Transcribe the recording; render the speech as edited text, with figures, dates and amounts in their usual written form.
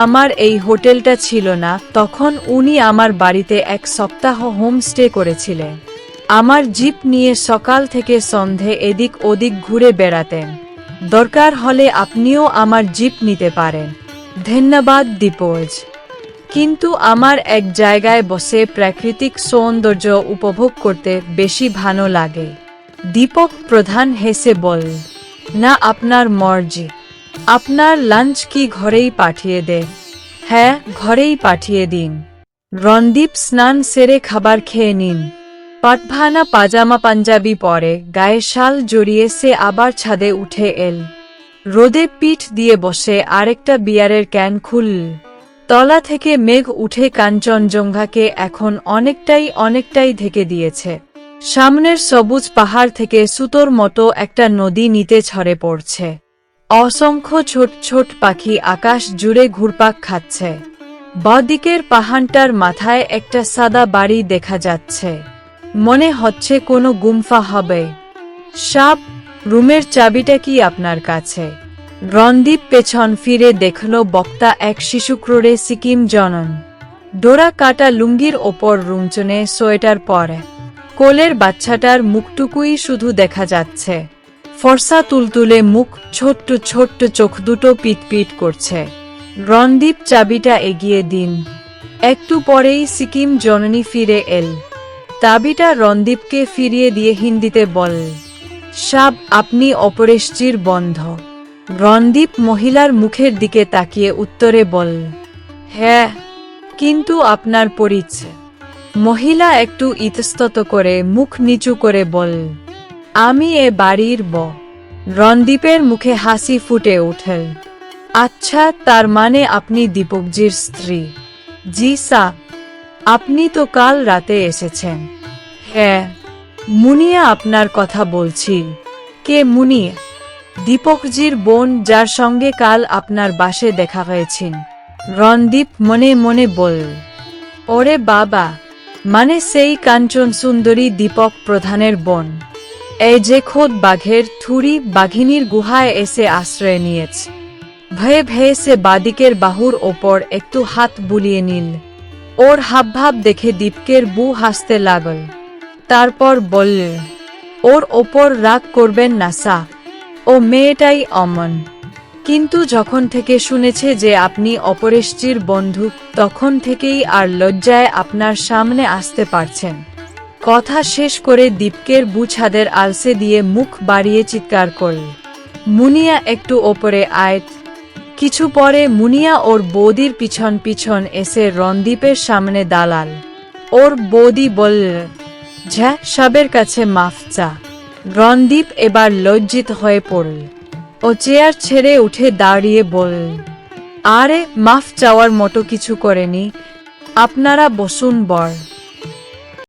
আমার এই হোটেলটা ছিল না, তখন উনি আমার বাড়িতে 1 সপ্তাহ হোমস্টে করেছিলেন। আমার জিপ নিয়ে সকাল থেকে সন্ধে এদিক ওদিক ঘুরে বেড়াতেন। দরকার হলে আপনিও আমার জিপ নিতে পারেন। ধন্যবাদ দীপজ, কিন্তু আমার এক জায়গায় বসে প্রাকৃতিক সৌন্দর্য উপভোগ করতে বেশি ভালো লাগে। দীপক প্রধান হেসে বল, না আপনার মর্জি। আপনার লাঞ্চ কি ঘরেই পাঠিয়ে দে? হ্যাঁ, ঘরেই পাঠিয়ে দিন। রণদীপ স্নান সেরে খাবার খেয়ে নিন। পাটভানা পাজামা পাঞ্জাবি পরে গায়ে শাল জড়িয়ে সে আবার ছাদে উঠে এল। রোদে পিঠ দিয়ে বসে আরেকটা বিয়ারের ক্যান খুলল। তলা থেকে মেঘ উঠে কাঞ্চনজঙ্ঘাকে এখন অনেকটাই ঢেকে দিয়েছে। সামনের সবুজ পাহাড় থেকে সুতোর মতো একটা নদী নিতে ঝরে পড়ছে। অসংখ্য ছোট ছোট পাখি আকাশ জুড়ে ঘুরপাক খাচ্ছে। বাঁদিকের পাহাড়টার মাথায় একটা সাদা বাড়ি দেখা যাচ্ছে। মনে হচ্ছে কোনো গুম্ফা হবে। সাপ, রুমের চাবিটা কি আপনার কাছে? রণদীপ পেছন ফিরে দেখল বক্তা এক শিশুক্রোড়ে সিকিম জনন। ডোরা কাটা লুঙ্গির ওপর রুমচনে সোয়েটার পরে। কোলের বাচ্চাটার মুখটুকুই শুধু দেখা যাচ্ছে। ফর্সা তুলতুলে মুখ, ছোট্ট ছোট্ট চোখ দুটো পিটপিট করছে। রণদীপ চাবিটা এগিয়ে দিন। একটু পরেই সিকিম জননী ফিরে এল। চাবিটা রণদীপকে ফিরিয়ে দিয়ে হিন্দিতে বল, সাব, আপনি অপরেশজির বন্ধ। রণদীপ মহিলার মুখের দিকে তাকিয়ে উত্তরে বল, হ্যাঁ, কিন্তু আপনার পরিচয়? মহিলা একটু ইতস্তত করে মুখ নিচু করে বল, আমি এ বাড়ির বউ। রণদীপের মুখে হাসি ফুটে উঠল। আচ্ছা, তার মানে আপনি দীপকজির স্ত্রী? জি স্যার। আপনি তো কাল রাতে এসেছেন। হ্যাঁ, মুনিয়া আপনার কথা বলছি। কে মুনিয়া? দীপকজির বোন, যার সঙ্গে কাল আপনার বাসে দেখা হয়েছিল। রণদীপ মনে মনে বল, ওরে বাবা, মানে সেই কাঞ্চন সুন্দরী দীপক প্রধানের বোন। এই যে খোদ বাঘের থুরি বাঘিনীর গুহায় এসে আশ্রয় নিয়েছে। ভয়ে ভয়ে সে বাদিকের বাহুর ওপর একটু হাত বুলিয়ে নিল। ওর হাবভাব দেখে দীপকের বউ হাসতে লাগল। তারপর বলল, ওর ওপর রাগ করবেন না সা, ও মেয়েটাই অমন। কিন্তু যখন থেকে শুনেছে যে আপনি অপরেশজির বন্ধু, তখন থেকেই আর লজ্জায় আপনার সামনে আসতে পারছেন। কথা শেষ করে দীপকের বউ ছাদের আলসে দিয়ে মুখ বাড়িয়ে চিৎকার করল, মুনিয়া একটু ওপরে আয়। কিছু পরে মুনিয়া ওর বৌদির পিছন পিছন এসে রণদীপের সামনে দাঁড়াল। ওর বৌদি বলল, ঝ্যা, সাবের কাছে মাফ চা। রণদীপ এবার লজ্জিত হয়ে পড়ল। ও চেয়ার ছেড়ে উঠে দাঁড়িয়ে বলল, আরে, মাফ চাওয়ার মতো কিছু করেনি, আপনারা বসুন বর।